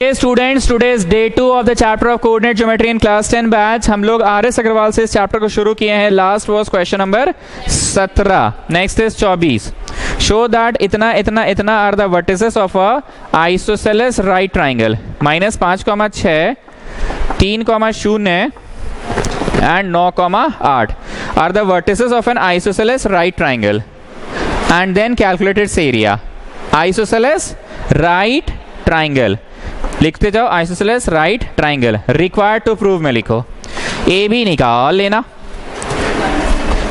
Students, today's day 2 of the chapter of coordinate geometry in class 10 batch. हम लोग RS. Agarwal से इस chapter को शुरू किए हैं। Last was question number 17। Next is 24। Show that इतना इतना इतना are the vertices of a isosceles right triangle. -5,6 3,0 and 9,8 are the vertices of an isosceles right triangle, and then calculate its area. Isosceles right triangle लिखते जाओ। Isosceles right triangle required to prove में लिखो। A B निकाल लेना,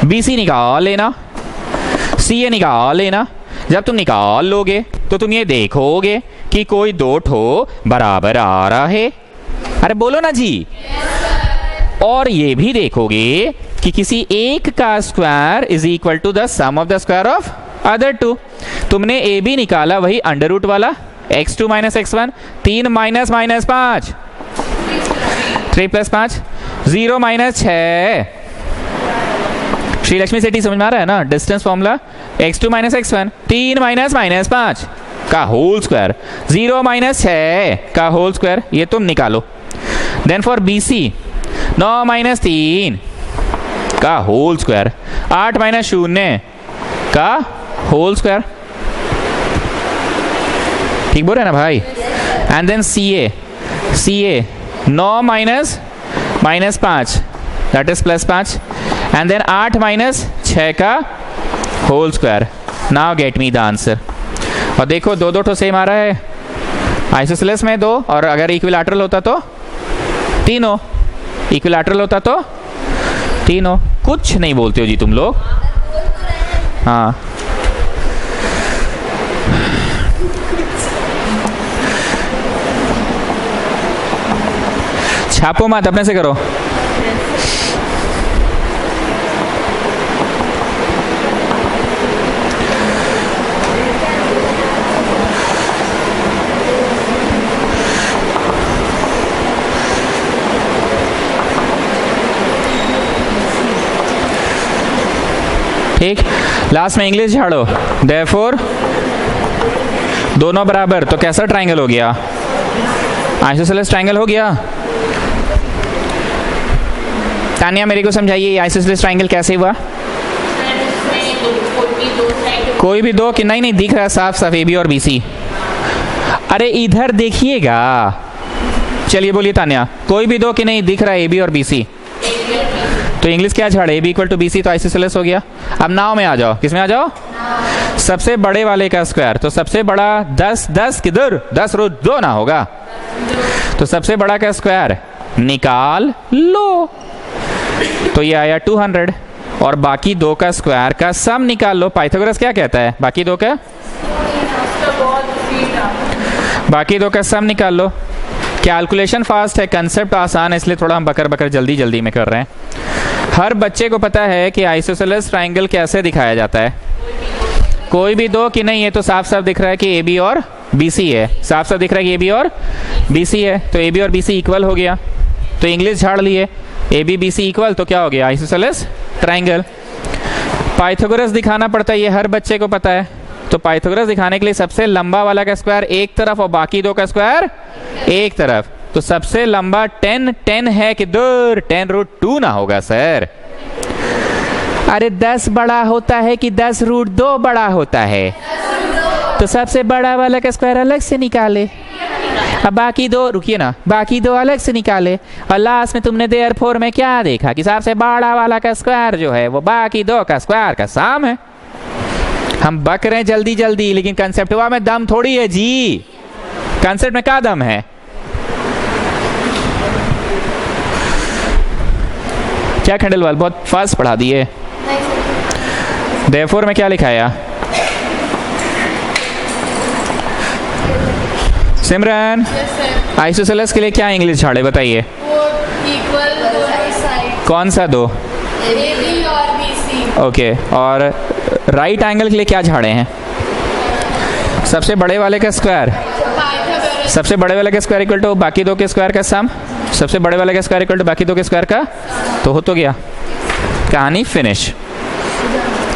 B C निकाल लेना, सी ए निकाल लेना। जब तुम निकाल लोगे तो तुम ये देखोगे कि कोई दो ठो बराबर आ रहा है। अरे बोलो ना जी। और ये भी देखोगे कि किसी एक का square is equal to the sum of the square of other two. तुमने ए बी निकाला वही अंडर रूट वाला, x2 minus x1, 3 minus minus 5, 3 plus 5, 0 minus 6। Shrilakshmi Sethi समझ में आ रहा है ना? Distance formula x2 minus x1, 3 minus minus 5 का होल स्क्वायर, 0 माइनस 6 का होल स्क्वायर, ये तुम निकालो। देन फॉर BC 9 माइनस 3 का होल स्क्वायर, 8 माइनस 0 का होल स्क्वायर। ठीक बोल रहे ना भाई? And then CA 9 minus minus 5 that is plus 5, and then 8 minus 6 का whole square. Now get me the answer. और देखो दो दो ठो सेम आ रहा है आइसोसेलेस में, दो, और अगर इक्विलैटरल होता तो तीनों, इक्विलैटरल होता तो तीनों। कुछ नहीं बोलते हो जी तुम लोग। हाँ छापो मत, अपने से करो। ठीक, लास्ट में इंग्लिश झाड़ो। देयरफॉर दोनों बराबर, तो कैसा ट्राइंगल हो गया? आइसोसेलेस ट्राइंगल हो गया। तानिया मेरे को समझाइए, आइसोसेलेस ट्राइंगल कैसे हुआ? कोई भी दो कि नहीं दिख रहा साफ साफ ए बी और बी सी। अरे इधर देखिएगा। चलिए बोलिए तानिया, कोई भी दो कि नहीं दिख रहा ए बी और बी सी, तो इंग्लिश क्या झाड़े? A B equal to B C, तो आइसोसेलेस हो गया। अब नाव में आ जाओ। किस में आ जाओ? सबसे बड़े वाले का स्क्वायर, तो सबसे बड़ा 10 किधर? 10 रो 2 ना होगा, तो सबसे बड़ा का स्क्वायर निकाल लो, तो ये आया 200। और बाकी दो का स्क्वायर का सम निकाल लो। पाइथागोरस क्या कहता है? बाकी दो का सम निकाल लो। कैलकुलेशन फास्ट है, कंसेप्ट आसान है, इसलिए थोड़ा हम बकर जल्दी जल्दी में कर रहे हैं। हर बच्चे को पता है कि आइसोसेलेस ट्राइंगल कैसे दिखाया जाता है। कोई भी दो कि नहीं, ये तो साफ साफ दिख रहा है कि ए बी और बी सी है। साफ साफ दिख रहा है कि ए बी और बी सी है, तो ए बी और बी सी इक्वल हो गया, तो इंग्लिश झाड़ लिए। A B B C equal, तो क्या हो गया? Isosceles triangle. पाइथागोरस दिखाना पड़ता है, ये हर बच्चे को पता है। तो पाइथागोरस दिखाने के लिए सबसे लंबा वाला का स्क्वायर एक तरफ और बाकी दो का स्क्वायर एक तरफ, तो सबसे लंबा 10 है कि दूर 10√2 ना होगा सर? अरे 10 बड़ा होता है कि 10√2 बड़ा होता है? तो सबसे बड़ा वाला का स्क्वायर अलग से निकाले, अब बाकी दो, रुकिए ना, बाकी दो अलग से निकाले। और लास्ट में तुमने देयरफॉर में क्या देखा कि सबसे बड़ा वाला का स्क्वायर जो है वो बाकी दो का स्क्वायर का सम है। हम बक रहे हैं जल्दी जल्दी, लेकिन कंसेप्ट में दम थोड़ी है जी। कंसेप्ट में क्या दम है? क्या खंडेलवाल बहुत फास्ट पढ़ा दिए। देयरफॉर में क्या लिखाया? सिमरन, आइसोसेलेस के लिए क्या इंग्लिश झाड़े बताइए? कौन सा दो? ओके, और राइट एंगल के लिए क्या झाड़े हैं? सबसे बड़े वाले का स्क्वायर, सबसे बड़े वाले का स्क्वायर इक्वल टू बाकी दो के स्क्वायर का सम, सबसे बड़े वाले का स्क्वायर इक्वल टू बाकी दो के स्क्वायर का, तो हो तो गया, कहानी फिनिश।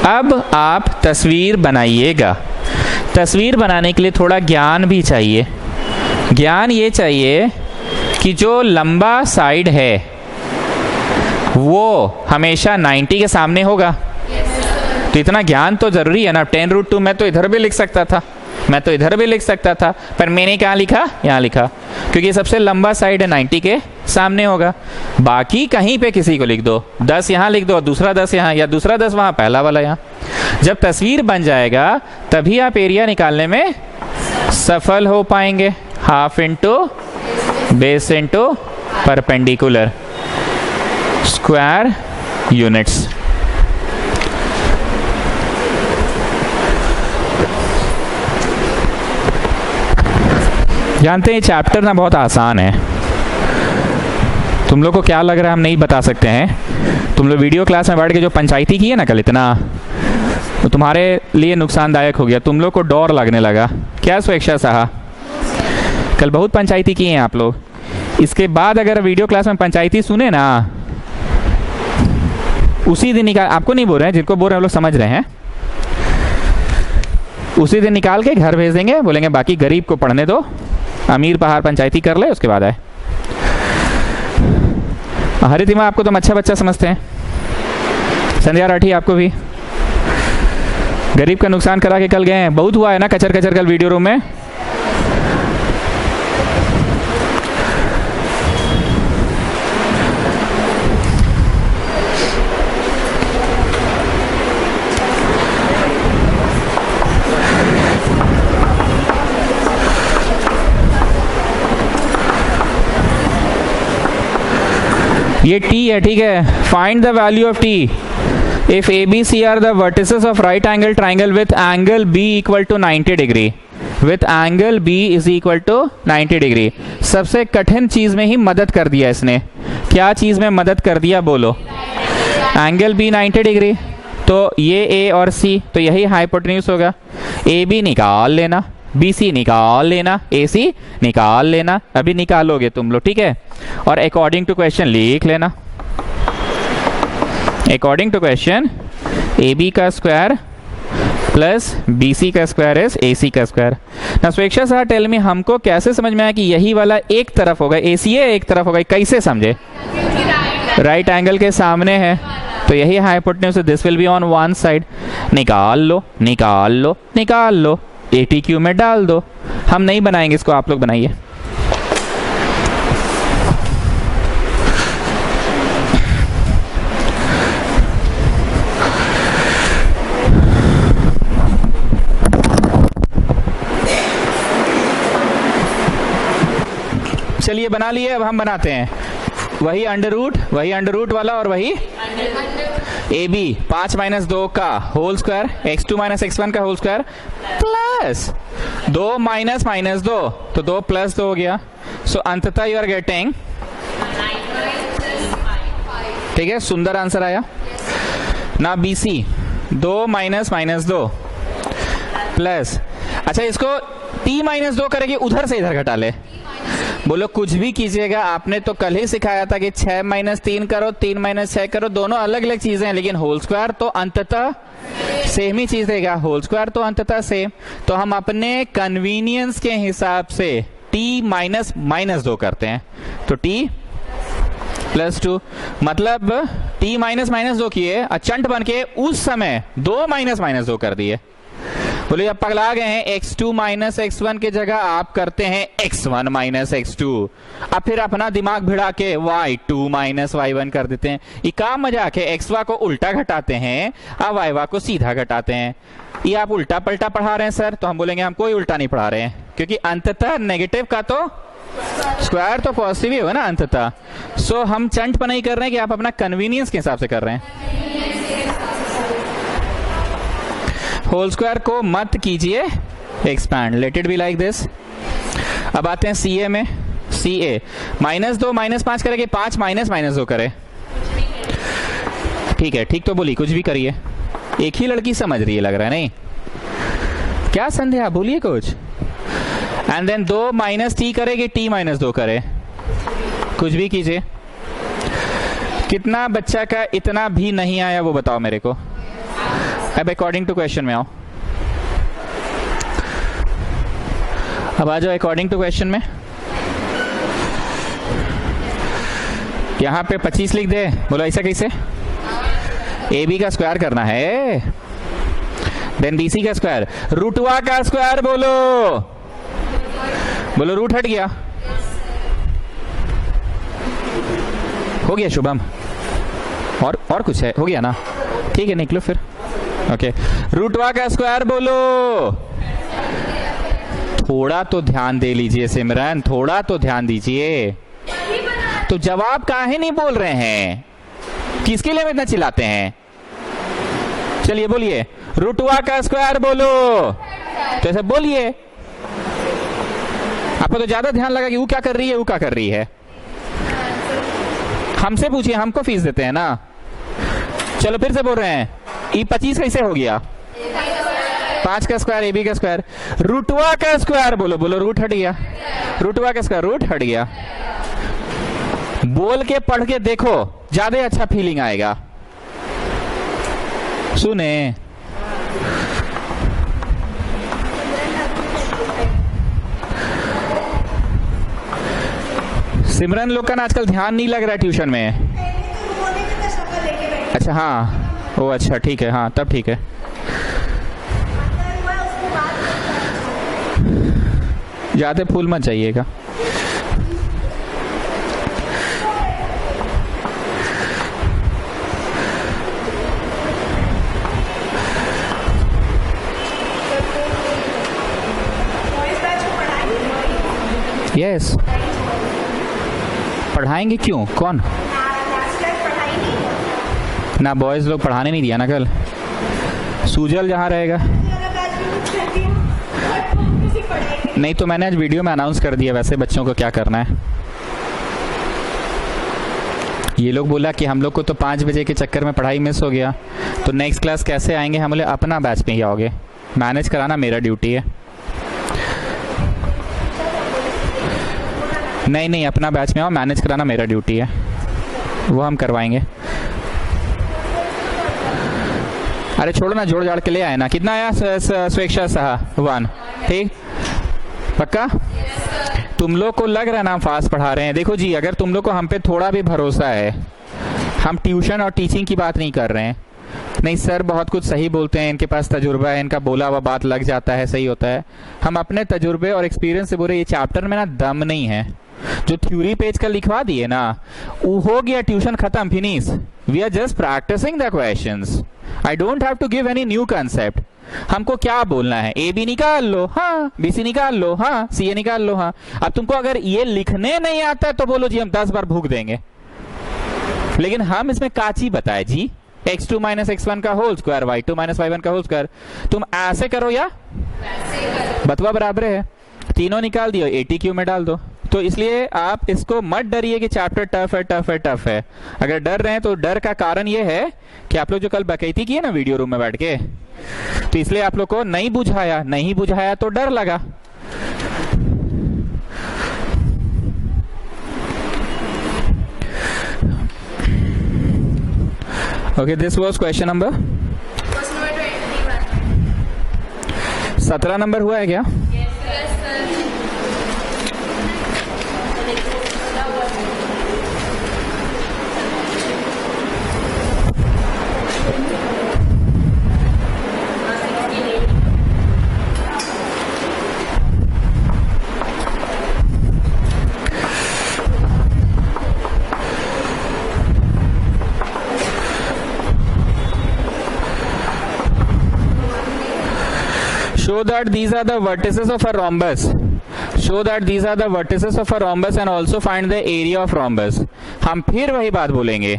अब आप तस्वीर बनाइएगा। तस्वीर बनाने के लिए थोड़ा ज्ञान भी चाहिए। ज्ञान ये चाहिए कि जो लंबा साइड है वो हमेशा 90 के सामने होगा। तो इतना ज्ञान तो जरूरी है ना। 10√2 मैं तो इधर भी लिख सकता था, मैं तो इधर भी लिख सकता था, पर मैंने क्या लिखा, यहाँ लिखा, क्योंकि सबसे लंबा साइड है 90 के सामने होगा। बाकी कहीं पे किसी को लिख दो, 10 यहाँ लिख दो, दूसरा 10 यहाँ, या दूसरा 10 वहाँ, पहला वाला यहाँ। जब तस्वीर बन जाएगा तभी आप एरिया निकालने में सफल हो पाएंगे। Half into base into perpendicular square units. जानते हैं ये चैप्टर ना बहुत आसान है। तुम लोग को क्या लग रहा है हम नहीं बता सकते हैं। तुम लोग वीडियो क्लास में बैठ के जो पंचायती की है ना कल, इतना तो तुम्हारे लिए नुकसानदायक हो गया। तुम लोग को डर लगने लगा। क्या स्वेच्छा साहा, कल बहुत पंचायती की हैं आप लोग। इसके बाद अगर वीडियो क्लास में पंचायती सुने ना, उसी दिन निकाल, आपको नहीं बोल रहे हैं, जिनको बोल रहे हैं वो लोग समझ रहे हैं, उसी दिन निकाल के घर भेज देंगे, बोलेंगे बाकी गरीब को पढ़ने दो, अमीर पहाड़ पंचायती कर ले, उसके बाद आए। हरितिमा आपको तो अच्छा बच्चा समझते हैं, संध्या राठी आपको भी। गरीब का नुकसान करा के कल गए हैं, बहुत हुआ है ना कचर कचर कल वीडियो रूम में। ये t है, ठीक है। Find the value of t if A B C are the vertices of right angle triangle with angle b equal to 90 degree, with angle b is equal to 90 degree. सबसे कठिन चीज में ही मदद कर दिया इसने। क्या चीज में मदद कर दिया बोलो? एंगल b 90 डिग्री, तो ये a और c, तो यही हाइपोटेन्यूज होगा। ए बी निकाल लेना, बी सी निकाल लेना, ए सी निकाल लेना, अभी निकालोगे तुम लोग, ठीक है। और अकॉर्डिंग टू क्वेश्चन लिख लेना, according to question A B का स्क्वायर प्लस बी सी का स्क्वायर इज ए सी का स्क्वायर। ना स्वेच्छा सर टेल मी, हमको कैसे समझ में आया कि यही वाला एक तरफ होगा, ए सी है एक तरफ होगा, कैसे समझे? राइट एंगल के सामने है, तो यही hypotenuse, this will be on one side. निकाल लो निकाल लो निकाल लो, ATQ में डाल दो। हम नहीं बनाएंगे इसको, आप लोग बनाइए। चलिए बना लिए, अब हम बनाते हैं वही अंडर रूट वाला और वही ए बी 5 माइनस 2 का whole square, x2 minus x1 का whole square plus 2 minus minus 2, तो 2 प्लस 2 हो गया। सो अंततः यू आर गेटिंग, ठीक है, सुंदर आंसर आया ना। BC 2 माइनस माइनस 2 प्लस, अच्छा इसको t माइनस 2 करेंगे, उधर से इधर घटा ले। बोलो कुछ भी कीजिएगा, आपने तो कल ही सिखाया था कि 6 माइनस 3 करो, 3 माइनस 6 करो, दोनों अलग अलग चीजें हैं, लेकिन होल स्क्वायर तो अंततः सेम ही चीज देगा। होल स्क्वायर तो अंततः सेम, तो हम अपने कन्वीनियंस के हिसाब से t माइनस माइनस 2 करते हैं, तो t प्लस 2, मतलब t माइनस माइनस 2 किए, अचंट बन के उस समय 2 माइनस माइनस 2 कर दिए। बोले अब पगला गए हैं, x2 माइनस x1 की जगह आप करते हैं x1 माइनस x2, अब फिर अपना दिमाग भिड़ा के y2 माइनस y1 कर देते हैं। ये काम मजाक है, xy को उल्टा घटाते हैं और y को सीधा घटाते हैं। ये आप उल्टा पलटा पढ़ा रहे हैं सर, तो हम बोलेंगे हम कोई उल्टा नहीं पढ़ा रहे हैं, क्योंकि अंततः नेगेटिव का तो स्क्वायर तो पॉजिटिव ही होगा ना अंततः। सो हम चंट पर नहीं कर रहे हैं कि आप अपना कन्वीनियंस के हिसाब से कर रहे हैं। होल स्क्वायर को मत कीजिए expand, let it be like this. अब आते हैं CA में, CA माइनस 2 माइनस 5 करेंगे, 5 माइनस माइनस 2 करे, ठीक है, ठीक तो बोली, कुछ भी करिए, एक ही लड़की समझ रही है लग रहा है, नहीं क्या संध्या, बोलिए कुछ। एंड देन 2 माइनस t करेगी, t माइनस 2 करे, कुछ भी कीजिए। कितना बच्चा का इतना भी नहीं आया वो बताओ मेरे को। अब अकॉर्डिंग टू क्वेश्चन में आओ, अब आ जाओ अकॉर्डिंग टू क्वेश्चन में। यहाँ पे 25 लिख दे, बोलो ऐसा कैसे? ए बी का स्क्वायर करना है, देन बी सी का स्क्वायर, रूटवा का स्क्वायर बोलो, बोलो रूट हट गया, हो गया शुभम? और कुछ है? हो गया ना, ठीक है निकलो फिर। ओके, रूटवा का स्क्वायर बोलो। थोड़ा तो ध्यान दे लीजिए सिमरन, थोड़ा तो ध्यान दीजिए। तो जवाब काहे नहीं बोल रहे हैं? किसके लिए इतना चिल्लाते हैं? चलिए बोलिए, रूटवा का स्क्वायर बोलो। तो ऐसे बोलिए। आपको तो ज्यादा ध्यान लगा कि वो क्या कर रही है, वो क्या कर रही है। हमसे पूछिए, हमको फीस देते हैं ना। चलो फिर से बोल रहे हैं, ई 25 कैसे हो गया? 5 का स्क्वायर, ए बी का स्क्वायर, रूटवा का स्क्वायर बोलो, बोलो रूट हट गया, रूटवा का स्क्वायर, रूट हट गया। बोल के पढ़ के देखो, ज्यादा अच्छा फीलिंग आएगा। सुने, सिमरन लोग का ना आजकल ध्यान नहीं लग रहा है ट्यूशन में। अच्छा हाँ, ओ अच्छा ठीक है, हाँ तब ठीक है। ज्यादा फूल मत जाइएगा। यस, पढ़ाएंगे क्यों? कौन ना, बॉयज लोग पढ़ाने नहीं दिया ना कल। सूजल जहाँ रहेगा, नहीं तो मैंने आज वीडियो में अनाउंस कर दिया वैसे बच्चों को क्या करना है। ये लोग बोला कि हम लोग को तो 5 बजे के चक्कर में पढ़ाई मिस हो गया, तो नेक्स्ट क्लास कैसे आएंगे? हम बोले अपना बैच में ही आओगे, मैनेज कराना मेरा ड्यूटी है। नहीं नहीं, अपना बैच में आओ, मैनेज कराना मेरा ड्यूटी है, वो हम करवाएंगे। अरे छोड़ो ना, जोड़ जाड़ के ले आए ना। कितना आया स्वेच्छा सहा 1? ठीक पक्का? तुम लोग को लग रहा है ना हम फास्ट पढ़ा रहे हैं? देखो जी, अगर तुम लोग को हम पे थोड़ा भी भरोसा है, हम ट्यूशन और टीचिंग की बात नहीं कर रहे हैं। नहीं सर बहुत कुछ सही बोलते हैं, इनके पास तजुर्बा है, इनका बोला हुआ बात लग जाता है, सही होता है। हम अपने तजुर्बे और एक्सपीरियंस से बोल रहे, ये चैप्टर में ना दम नहीं है। जो थ्योरी पेज का लिखवा दिए ना, वो हो गया, ट्यूशन खत्म, finish. We are just practicing the questions. I don't have to give any new concept. हमको क्या बोलना है? ए बी निकाल लो, हाँ, बी सी निकाल लो, हाँ, सी ए निकाल लो, हाँ। अब तुमको अगर ये लिखने नहीं आता तो बोलो जी हम 10 बार भूख देंगे, लेकिन हम इसमें काची बताए जी, x2 माइनस x1 का whole square, y2 minus y1 का होल स्क्वायर। तुम ऐसे करो या बतवा बराबर है, तीनों निकाल दियो, 80 क्यू में डाल दो। तो इसलिए आप इसको मत डरिए कि चैप्टर टफ है, टफ है, टफ है। अगर डर रहे हैं तो डर का कारण ये है कि आप लोग जो कल बकैती किए ना वीडियो रूम में बैठ के, तो इसलिए आप लोग को नहीं बुझाया, नहीं बुझाया तो डर लगा। Okay, this was question number 17 number हुआ है क्या? Show that these are the vertices of a rhombus. Show that these are the vertices of a rhombus and also find the area of rhombus. हम फिर वही बात बोलेंगे,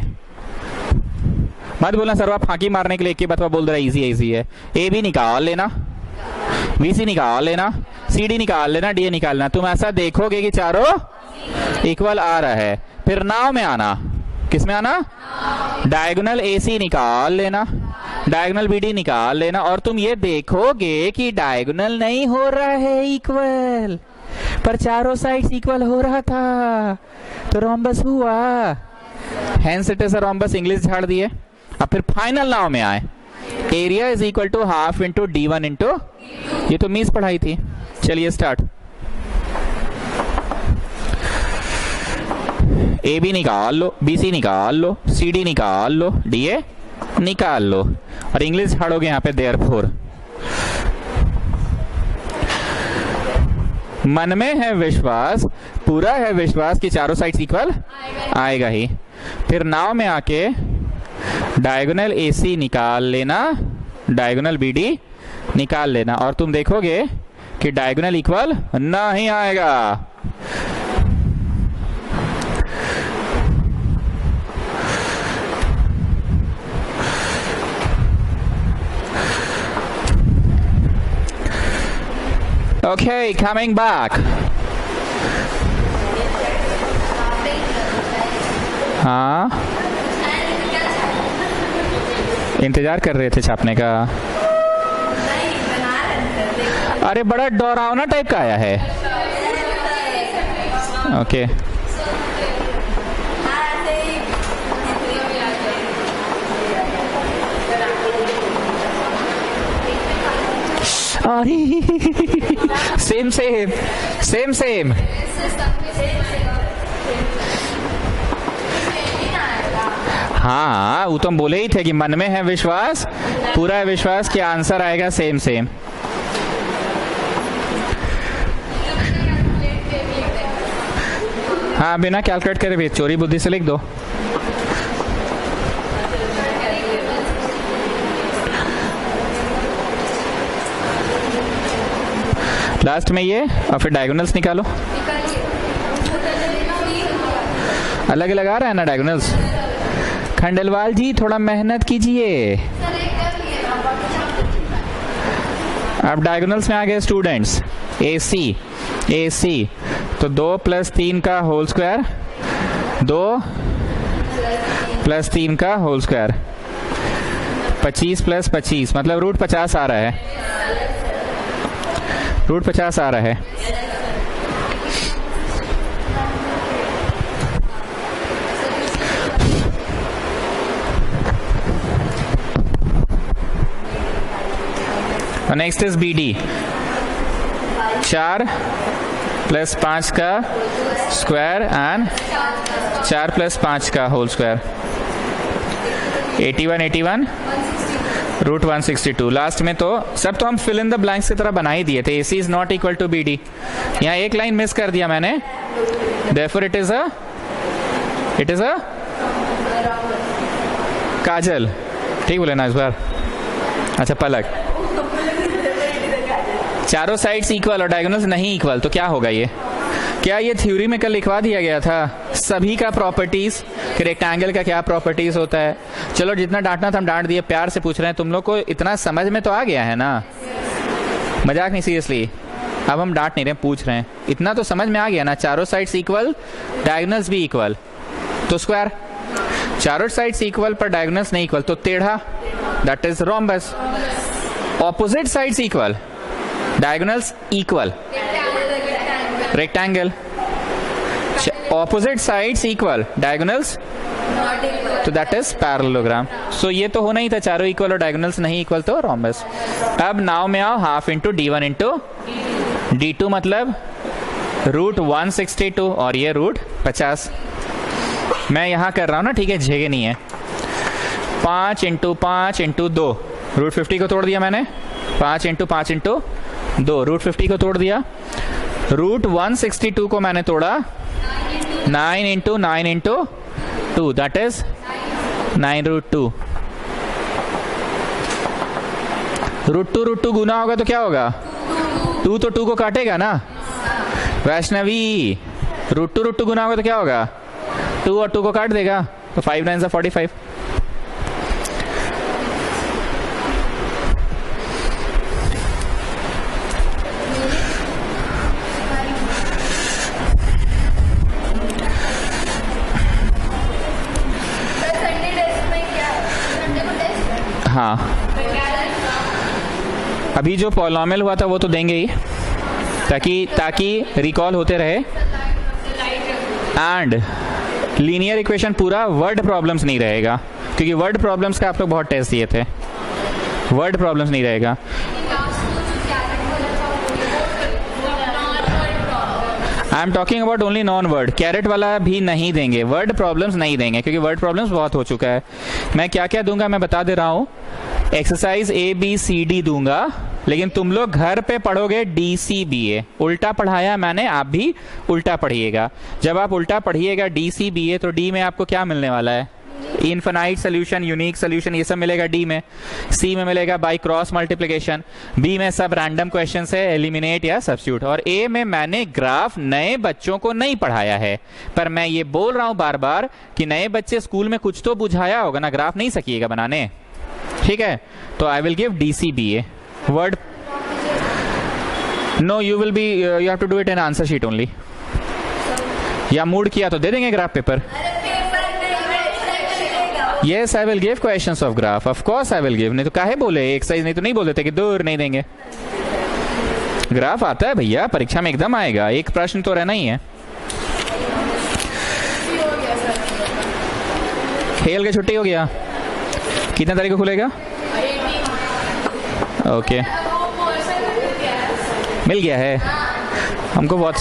मत बोलना सर आप फांकी मारने के लिए एक ही बात बोल रहा है, इजी इजी है। ए बी निकाल लेना, बी सी निकाल लेना, सी डी निकाल लेना, डी निकाल लेना। तुम ऐसा देखोगे कि चारों इक्वल आ रहा है, फिर नाव में आना। किस में आना? डायगोनल ए सी निकाल लेना, डायगोनल बी डी निकाल लेना, और तुम ये देखोगे कि डायगोनल नहीं हो रहा है इक्वल, पर चारों साइड्स इक्वल हो रहा था, तो रोम्बस हुआ। Hence it is a rhombus, English झाड़ दिए। अब फिर फाइनल नाव में आए, area is equal to half into D1 into, ये तो मिस पढ़ाई थी। चलिए स्टार्ट। ए बी निकाल लो, बी सी निकाल लो, सी डी निकाल लो, डी ए निकाल लो, और इंग्लिश झाड़ोगे यहाँ पे देयरफॉर। मन में है विश्वास, पूरा है विश्वास कि चारों साइड्स इक्वल आएगा ही। फिर नाव में आके डायगोनल ए सी निकाल लेना, डायगोनल बी डी निकाल लेना, और तुम देखोगे कि डायगोनल इक्वल नहीं आएगा। Okay, coming back. हाँ, इंतजार कर रहे थे छापने का। अरे बड़ा डरावना टाइप का आया है। Okay same same same same. हाँ, वो तो हम बोले ही थे कि मन में है विश्वास, पूरा है विश्वास कि आंसर आएगा सेम सेम। हाँ, बिना कैलकुलेट करे भी चोरी बुद्धि से लिख दो। लास्ट में ये, और फिर डायगोनल्स निकालो। अलग अलग आ रहा है ना डायगोनल्स। खंडेलवाल जी थोड़ा मेहनत कीजिए। अब डायगोनल्स में आ गए स्टूडेंट्स। ए सी तो 2 + 3 का होल स्क्वायर, 2 + 3 का होल स्क्वायर, 25 + 25 मतलब रूट 50 आ रहा है, रूट 50 आ रहा है। नेक्स्ट इज बी डी, 4 + 5 का स्क्वायर एंड 4 + 5 का होल स्क्वायर, 81 रूट 162। लास्ट में तो सब तो हम फिल इन द ब्लैंक्स की तरह बना ही दिए थे। AC is not equal to BD। यहाँ एक लाइन मिस कर दिया मैंने, देयरफॉर इट इज अ काजल। ठीक बोले ना इस बार? अच्छा, पलक। चारों साइड्स इक्वल और डायगोनल्स नहीं इक्वल, तो क्या होगा ये? क्या ये थ्योरी में कल लिखवा दिया गया था सभी का प्रॉपर्टीज कि रेक्टेंगल का क्या प्रॉपर्टीज होता है? चलो, जितना डांटना था हम डांट दिए, प्यार से पूछ रहे हैं। तुम लोग को इतना समझ में तो आ गया है ना? मजाक नहीं, सीरियसली। अब हम डांट नहीं रहे, पूछ रहे हैं। इतना तो समझ में आ गया ना? चारों साइड्स इक्वल, डायगोनल्स भी इक्वल, तो स्क्वायर। चारों साइड्स इक्वल पर डायगोनल्स नहीं इक्वल, तो टेढ़ा, that is rhombus. Opposite sides equal, diagonals equal, rectangle. Opposite sides equal, diagonals तो दैट इज पैरेललोग्राम। सो ये तो होना ही था, चारों इक्वल और डायगोनल्स नहीं इक्वल, तो रोम्बस। अब नाव में आओ, half into D1 into D2 मतलब रूट 162 और ये रूट 50। मैं यहां कर रहा हूं ना, ठीक है, झेगे नहीं है। 5 इंटू 5 इंटू 2, रूट 50 को तोड़ दिया मैंने। 5 इंटू 5 इंटू 2, रूट 50 को तोड़ दिया। रूट 162 को मैंने तोड़ा 9 into 9 into 2, that is 9 root 2। Root 2 गुना होगा तो क्या होगा? 2 तो 2 को काटेगा ना वैष्णवी। रूट टू गुना होगा तो क्या होगा? 2 और 2 को काट देगा, तो 5 9 से 45। हाँ, अभी जो पॉलिनॉमियल हुआ था वो तो देंगे ही, ताकि रिकॉल होते रहे। एंड लीनियर इक्वेशन पूरा वर्ड प्रॉब्लम्स नहीं रहेगा, क्योंकि वर्ड प्रॉब्लम्स का आप लोग बहुत टेस्ट दिए थे। वर्ड प्रॉब्लम्स नहीं रहेगा। I am talking about only non word, कैरेट वाला भी नहीं देंगे, वर्ड प्रॉब्लम्स नहीं देंगे क्योंकि वर्ड प्रॉब्लम्स बहुत हो चुका है। मैं क्या क्या दूंगा मैं बता दे रहा हूँ। एक्सरसाइज ABCD दूंगा, लेकिन तुम लोग घर पे पढ़ोगे DCBA। उल्टा पढ़ाया मैंने, आप भी उल्टा पढ़िएगा। जब आप उल्टा पढ़िएगा DCBA तो D में आपको क्या मिलने वाला है? इनफाइनाइट सोल्यूशन, यूनिक सोल्यूशन, ये सब मिलेगा D में। C में मिलेगा बाय क्रॉस मल्टीप्लिकेशन। B में सब रैंडम क्वेश्चंस है, एलिमिनेट या सब्स्टिट्यूट। और A में मैंने ग्राफ नए बच्चों को नहीं पढ़ाया है, पर मैं ये बोल रहा हूं बार बार कि नए बच्चे स्कूल में कुछ तो बुझाया होगा ना, ग्राफ नहीं सकिएगा बनाने, ठीक है? तो I will give DCBA word. No, you will be, you have to do it in answer sheet only. या मूड किया तो दे देंगे graph paper. Yes, I will give questions of graph. Of course I will give. नहीं तो काहे बोले exercise नहीं तो नहीं बोल देते कि दूर नहीं देंगे। ग्राफ आता है भैया, परीक्षा में एकदम आएगा, एक प्रश्न तो रहना ही है। खेल के छुट्टी हो गया, कितने तारीख को खुलेगा? ओके, मिल गया है हमको बहुत।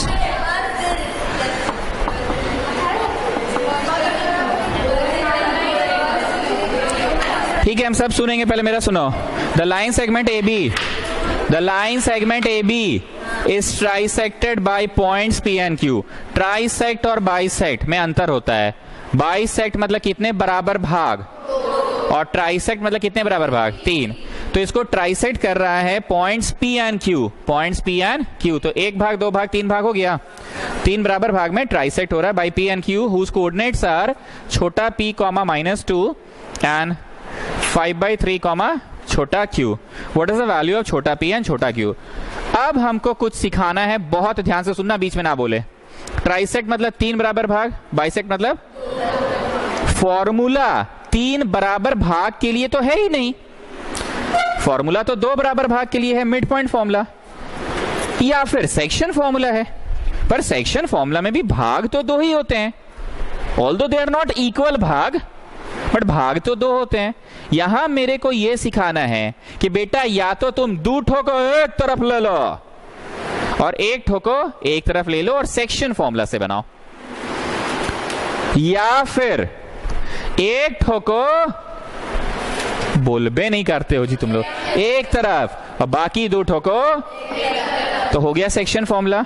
ठीक है, हम सब सुनेंगे, पहले मेरा सुनो। The line segment AB is trisected by points P and Q। Trisect और बाइसेक्ट में अंतर होता है। बाइसेक्ट मतलब कितने बराबर भाग, और ट्राइसेक्ट मतलब कितने बराबर भाग? 3। तो इसको ट्राइसेक्ट कर रहा है points P and Q, points P and Q। तो 1 भाग 2 भाग 3 भाग हो गया, 3 बराबर भाग में ट्राइसेक्ट हो रहा है by P and Q whose coordinates are छोटा p, -2 एंड 5/3, छोटा q। What is the value of छोटा p एंड छोटा q? अब हमको कुछ सिखाना है, बहुत ध्यान से सुनना, बीच में ना बोले। ट्राइसेक्ट मतलब 3 बराबर भाग, बाइसेक्ट मतलब फॉर्मूला 3 बराबर भाग के लिए तो है ही नहीं, फॉर्मूला तो 2 बराबर भाग के लिए है, मिड पॉइंट फॉर्मूला या फिर सेक्शन फॉर्मूला है। पर सेक्शन फॉर्मूला में भी भाग तो 2 ही होते हैं, although they are not equal भाग, बट भाग तो 2 होते हैं। यहां मेरे को यह सिखाना है कि बेटा या तो तुम 2 ठोको एक तरफ ले लो और 1 ठोको एक तरफ ले लो और सेक्शन फॉर्मूला से बनाओ, या फिर 1 ठोको, बोलबे नहीं करते हो जी तुम लोग, एक तरफ और बाकी 2 ठोको, तो हो गया सेक्शन फॉर्मूला।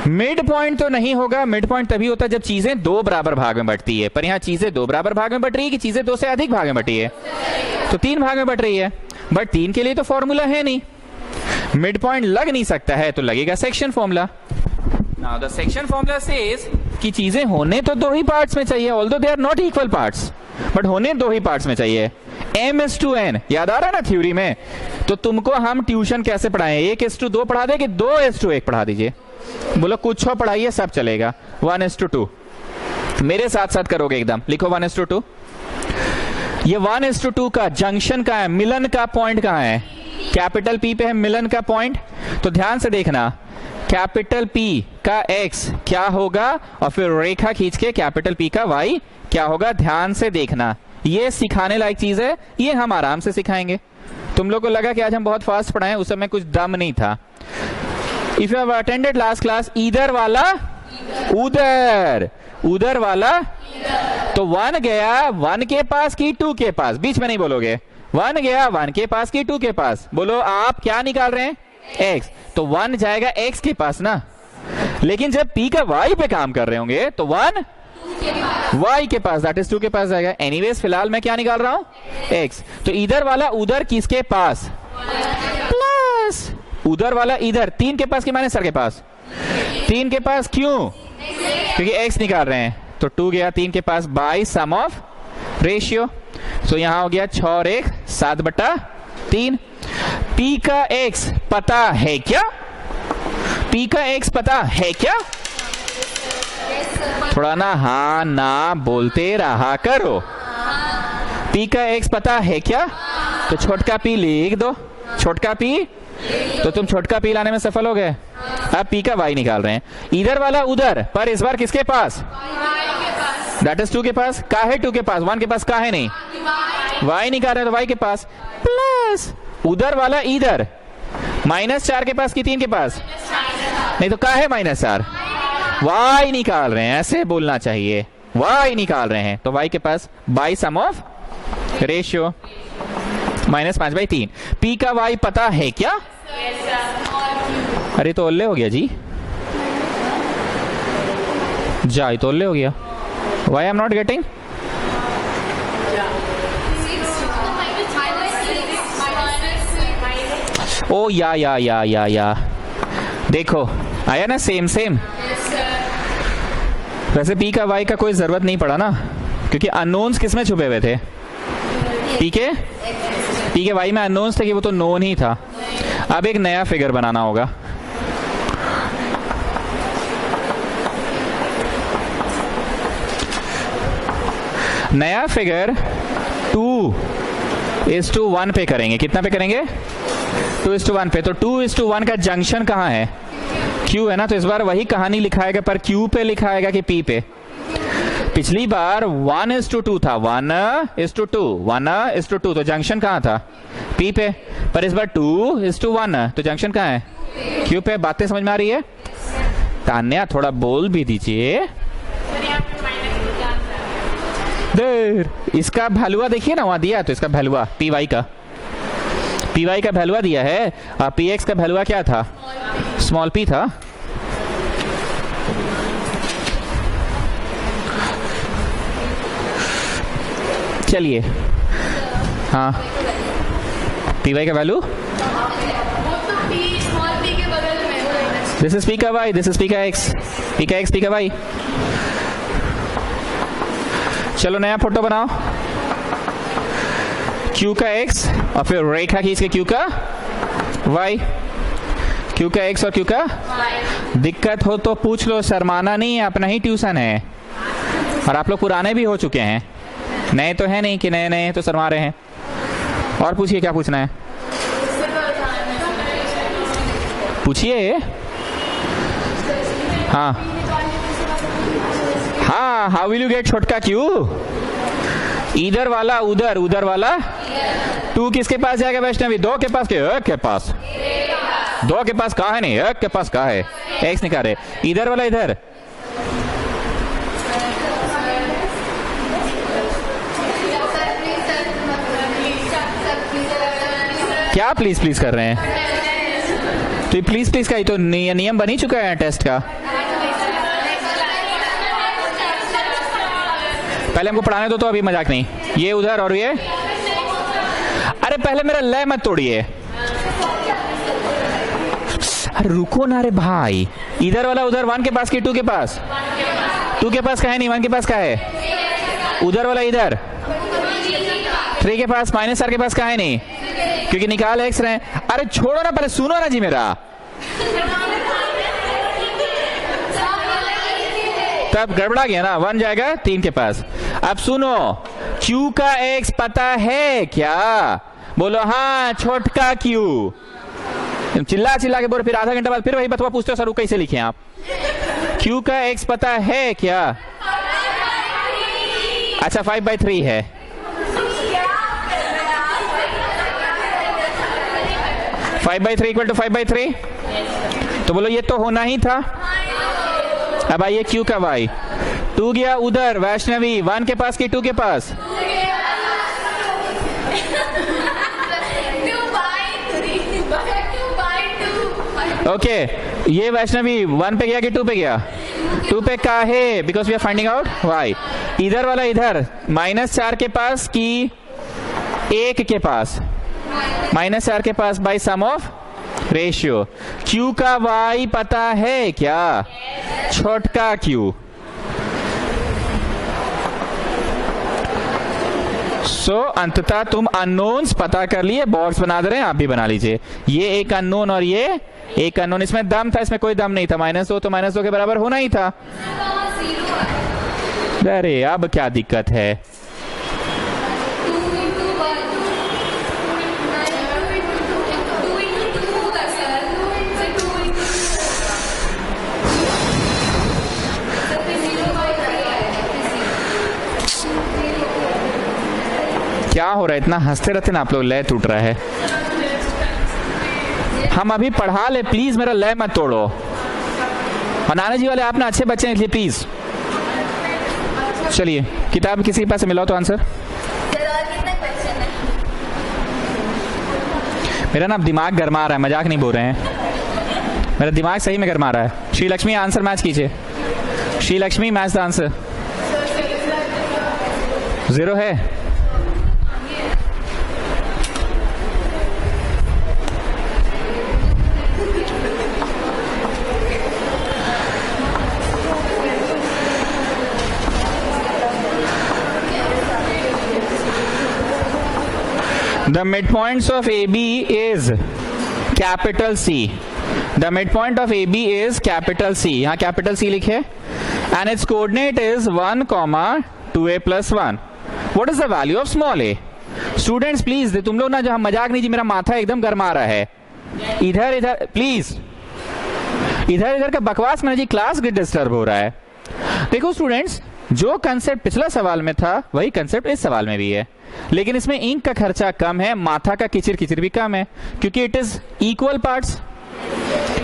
मिड पॉइंट तो नहीं होगा, मिड पॉइंट तभी होता है जब चीजें 2 बराबर भाग में बंटती है, पर यहां चीजें 2 बराबर भाग में बट रही है कि चीजें 2 से अधिक भाग में बटी है, तो 3 भाग में बट रही है, बट 3 के लिए तो फॉर्मूला है नहीं, मिड पॉइंट लग नहीं सकता है, तो लगेगा section formula. Now the section formula says कि चीजें होने तो 2 ही पार्ट्स में चाहिए, although they are not equal parts, but होने 2 ही पार्ट्स में चाहिए। M/N याद आ रहा है ना थ्योरी में? तो तुमको हम ट्यूशन कैसे पढ़ाएं, 1:2 पढ़ा दे कि 2:1 पढ़ा दीजिए? बोलो कुछ हो पढ़ाइए, सब चलेगा। 1:2 मेरे साथ साथ करोगे एकदम, लिखो 1:2। ये 1:2 का जंक्शन का है, मिलन का पॉइंट कहां है? कैपिटल P पे है मिलन का पॉइंट। तो ध्यान से देखना, कैपिटल P का X क्या होगा और फिर रेखा खींच के कैपिटल P का Y क्या होगा, ध्यान से देखना। ये सिखाने लायक चीज है, ये हम आराम से सिखाएंगे। तुम लोग को लगा कि आज हम बहुत फास्ट पढ़ाएं, उस समय कुछ दम नहीं था। If you have attended last class, इधर वाला उधर, उधर वाला, तो 1 गया 1 के पास की 2 के पास, बीच में नहीं बोलोगे, 1 गया 1 के पास की 2 के पास। बोलो आप क्या निकाल रहे हैं? X, तो 1 जाएगा X के पास ना, लेकिन जब P का Y पे काम कर रहे होंगे तो 1 Y के पास, दैट इज 2 के पास जाएगा। एनीवेज फिलहाल मैं क्या निकाल रहा हूं? X। तो इधर वाला उधर किसके पास? प्लस उधर वाला इधर, 3 के पास के माने सर के पास, 3 के पास क्यों? क्योंकि X निकाल रहे हैं, तो 2 गया 3 के पास बाय सम ऑफ रेशियो। तो यहां हो गया 6 और 1 7/3। P का X पता है क्या? P का X पता है क्या? थोड़ा ना हाँ ना बोलते रहा करो। P का X पता है क्या? तो छोटका P लिख दो, छोटका P, तो तुम छोटका P लाने में सफल हो गए। अब P का Y निकाल रहे हैं, इधर वाला उधर, पर इस बार किसके पास? दैट इज 2 के पास। का है 2 के पास? 1 के पास का है नहीं, Y निकाल रहे हैं तो Y के पास, प्लस उधर वाला इधर, -4 के पास की 3 के पास, नहीं तो का है -4, y निकाल रहे हैं, ऐसे बोलना चाहिए, y निकाल रहे हैं, तो y के पास by sum of ratio -5/3। p का y पता है क्या? अरे तो ओल्ले हो गया जी, जाए तो ओल्ले हो गया। Why I am not getting? Oh yeah देखो आया ना, सेम सेम। वैसे p का y का कोई जरूरत नहीं पड़ा ना, क्योंकि अननोन्स किस में छुपे हुए थे? p के y में अननोन्स थे कि वो तो नोन ही था। अब एक नया फिगर बनाना होगा। नया फिगर 2:1 पे करेंगे। कितना पे करेंगे? 2:1 पे। तो 2:1 का जंक्शन कहाँ है? Q है ना, तो इस बार वही कहानी लिखाएगा, पर Q पे लिखाएगा कि P पे? पिछली बार 1:2 था, 1:2 तो जंक्शन कहाँ था? P पे। पर इस बार 2:1 तो जंक्शन कहाँ है? Q पे। बातें समझ में आ रही है? तान्या थोड़ा बोल भी दीजिए। देर इसका भैलुआ देखिए ना, वहां दिया तो इसका भैलुआ पी वाई का भैलुआ दिया है, और पी एक्स का भैलुआ क्या था? स्मॉल p था। चलिए हाँ, पी वाई का वैल्यू, दिस इज पी का वाई, दिस इज पी का एक्स, पी का एक्स, पी का वाई। चलो नया फोटो बनाओ, Q का x और फिर रेखा खींच के Q का y, Q का x और Q का y। दिक्कत हो तो पूछ लो, शर्माना नहीं है, अपना ही ट्यूशन है। और आप लोग पुराने भी हो चुके हैं, नए तो है नहीं कि नए नए तो शर्मा रहे हैं। और पूछिए, क्या पूछना है? पूछिए। हाँ हाँ, हाउ विल यू गेट छोटका Q? इधर वाला उधर, उधर वाला 2 किसके पास जाएगा वैष्णवी? 2 के पास के एक के पास? 2 के पास कहा है? नहीं, एक के पास कहा है? एक्स निकाल रहे। इधर वाला इधर, क्या प्लीज प्लीज कर रहे हैं? तो प्लीज प्लीज का ही तो नियम बन ही चुका है टेस्ट का। पहले हमको पढ़ाने दो, तो अभी मजाक नहीं। ये उधर और ये, अरे पहले मेरा लय मत तोड़िए। अरे रुको ना रे भाई, इधर वाला उधर 1 के पास की 2 के पास? 2 के पास का है नहीं, 1 के पास का है। उधर वाला इधर 3 के पास, -r के पास का है नहीं, क्योंकि निकाल एक्स रहे। अरे छोड़ो ना, पहले सुनो ना जी मेरा। तब गड़बड़ा गया ना, 1 जाएगा 3 के पास। अब सुनो, Q का x पता है क्या? बोलो हाँ, छोटका Q। चिल्ला चिल्ला के बोलो, फिर आधा घंटा बाद फिर वही बतवा पूछते हो, सर कैसे लिखे आप? Q का x पता है क्या? अच्छा 5/3 है। Five by three equal to 5/3, तो बोलो ये तो होना ही था। अब आइए Q का y, 2 गया उधर वैष्णवी, 1 के पास की 2 के पास? ओके, ये वैष्णवी 1 पे गया कि 2 पे गया? 2 पे का है, because we are finding out y। इधर वाला इधर, -4 के पास की 1 के पास? -4 के पास by sum of ratio. Q का y पता है क्या? छोटका Q। सो अंततः तुम अननोन्स पता कर लिए, बॉक्स बना दे रहे हैं, आप भी बना लीजिए। ये एक अननोन और ये एक अननोन, इसमें दम था, इसमें कोई दम नहीं था। -2 तो -2 के बराबर होना ही था। अरे अब क्या दिक्कत है? क्या हो रहा है? इतना हंसते रहते ना आप लोग, लय टूट रहा है। हम अभी पढ़ा ले, प्लीज मेरा लय मत तोड़ो। और नाना जी वाले आप ना अच्छे बच्चे हैं इसलिए प्लीज चलिए, किताब किसी के पास से मिला हो तो आंसर। मेरा ना दिमाग गरमा रहा है, मजाक नहीं बोल रहे हैं, मेरा दिमाग सही में गरमा रहा है। श्री लक्ष्मी आंसर मैच कीजिए, Shri Lakshmi match the answer. 0 है। The midpoints of AB is capital C. The midpoint of AB is capital C. यहाँ capital C लिखे and its coordinate is 1, 2a plus 1. What is the value of small a? Students please, तुम लोग ना जो हम मजाक नहीं जी, मेरा माथा एकदम गरमा रहा है। इधर इधर प्लीज, इधर इधर का बकवास में जी क्लास डिस्टर्ब हो रहा है। देखो स्टूडेंट्स, जो कंसेप्ट पिछला सवाल में था वही कंसेप्ट इस सवाल में भी है, लेकिन इसमें इंक का खर्चा कम है, माथा का किचिर किचिर भी कम है, क्योंकि इट इज इक्वल पार्ट्स।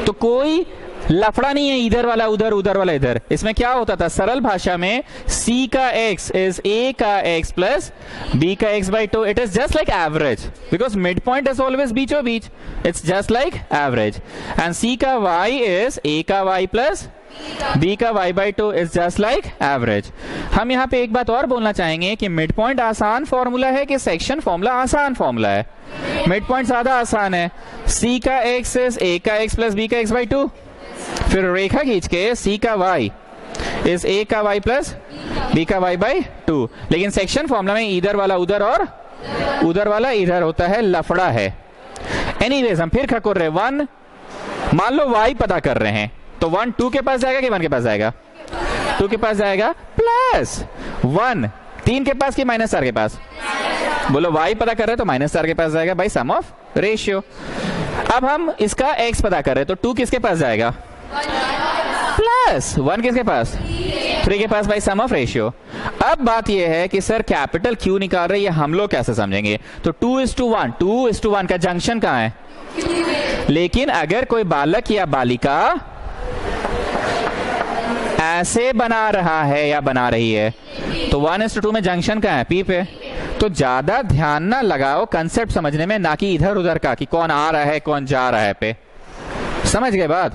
तो कोई लफड़ा नहीं है इधर वाला उधर, उधर वाला इधर। इसमें क्या होता था सरल भाषा में, C का x इज A का x प्लस B का x by 2। It is just like average, because mid point is always बीचों बीच, it's just like average. And C का y इज A का y प्लस B का y by 2 is just like average. हम यहाँ पे एक बात और बोलना चाहेंगे कि मिड पॉइंट आसान फॉर्मूला है कि सेक्शन फॉर्मूला आसान फॉर्मूला है? मिड पॉइंट ज्यादा आसान है। C का x इज A का x प्लस B का x बाई 2, फिर रेखा खींच के C का y इज A का y प्लस B का y बाई 2। लेकिन सेक्शन फॉर्मूला में इधर वाला उधर और उधर वाला इधर होता है, लफड़ा है। एनीवेज हम फिर खकोर रहे, 1 मान लो y पता कर रहे हैं, तो 1 2 के पास जाएगा कि 1 के पास जाएगा? 2 के पास जाएगा, प्लस 1 3 के पास कि माइनस 4 के पास? बोलो y पता कर रहे हैं तो माइनस 4 के पास जाएगा बाई सम ऑफ रेशियो। अब हम इसका x पता कर रहे हैं तो 2 किसके पास जाएगा? प्लस 1 किसके पास? 3 के पास बाई सम ऑफ रेशियो। अब बात यह है कि सर कैपिटल क्यू निकाल रहे हैं, हम लोग कैसे समझेंगे? तो 2:1, 2:1 का जंक्शन कहां है? लेकिन अगर कोई बालक या बालिका ऐसे बना रहा है या बना रही है तो 1:2 में जंक्शन कहां है? P पे। तो ज्यादा ध्यान ना लगाओ कंसेप्ट समझने में, ना कि इधर उधर का कि कौन आ रहा है कौन जा रहा है पे। समझ गए बात?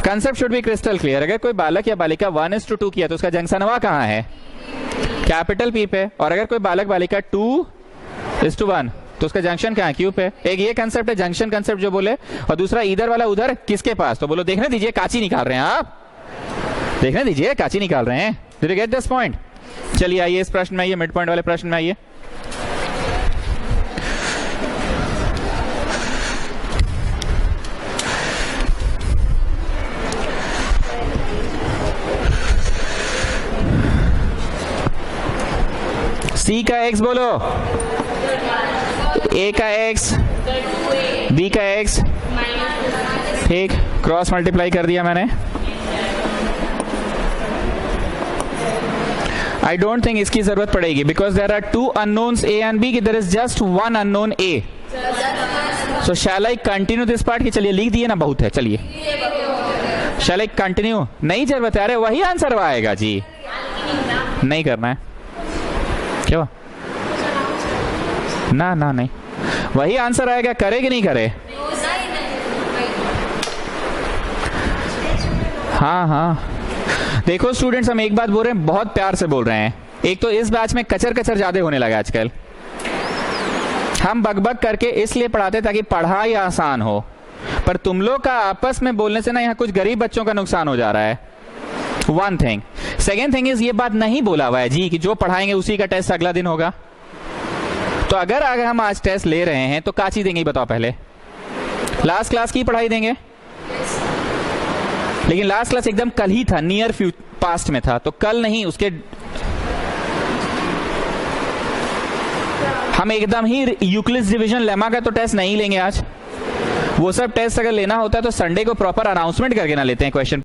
Concept should be crystal clear. अगर कोई बालक या बालिका 1:2 किया तो उसका जंक्शन वहां कहां है? कैपिटल P पे। और अगर कोई बालक बालिका 2:1 तो उसका जंक्शन कहां है? Q पे। एक ये कंसेप्ट है जंक्शन कंसेप्ट जो बोले, और दूसरा इधर वाला उधर किसके पास? तो बोलो देखने दीजिए, काची निकाल रहे हैं आप, देखने दीजिए काची निकाल रहे हैं। Did you get this point? चलिए आइए इस प्रश्न में आइए, मिड पॉइंट वाले प्रश्न में आइए। C का x बोलो, A का x, B का x, ठीक, क्रॉस मल्टीप्लाई कर दिया मैंने। I don't think इसकी जरूरत पड़ेगी because there are 2 unknowns A and B, there is just 1 unknown A. So shall I continue this part? कि चलिए लिख दिए ना, बहुत है, चलिए shall I continue? नहीं जरूरत है, अरे वही आंसर आएगा जी, नहीं करना है क्या? ना ना नहीं, वही आंसर आएगा, करे कि नहीं करे? हाँ हाँ देखो स्टूडेंट्स, हम एक बात बोल रहे हैं, बहुत प्यार से बोल रहे हैं। एक तो इस बैच में कचर कचर ज्यादा होने लगा आजकल। हम बकबक करके इसलिए पढ़ाते ताकि पढ़ाई आसान हो, पर तुम लोग का आपस में बोलने से ना यहाँ कुछ गरीब बच्चों का नुकसान हो जा रहा है। One thing. Second thing is, ये बात नहीं बोला हुआ है जी कि जो पढ़ाएंगे उसी का टेस्ट अगला दिन होगा। तो अगर हम आज टेस्ट ले रहे हैं तो काची देंगे बताओ? पहले लास्ट क्लास की पढ़ाई देंगे, लेकिन लास्ट क्लास एकदम कल ही था, नियर पास्ट में था, तो कल नहीं, उसके हम एकदम ही यूक्लिड्स डिवीजन लेमा का तो टेस्ट नहीं लेंगे आज। वो सब टेस्ट अगर लेना होता है तो संडे को प्रॉपर अनाउंसमेंट करके ना लेते हैं क्वेश्चन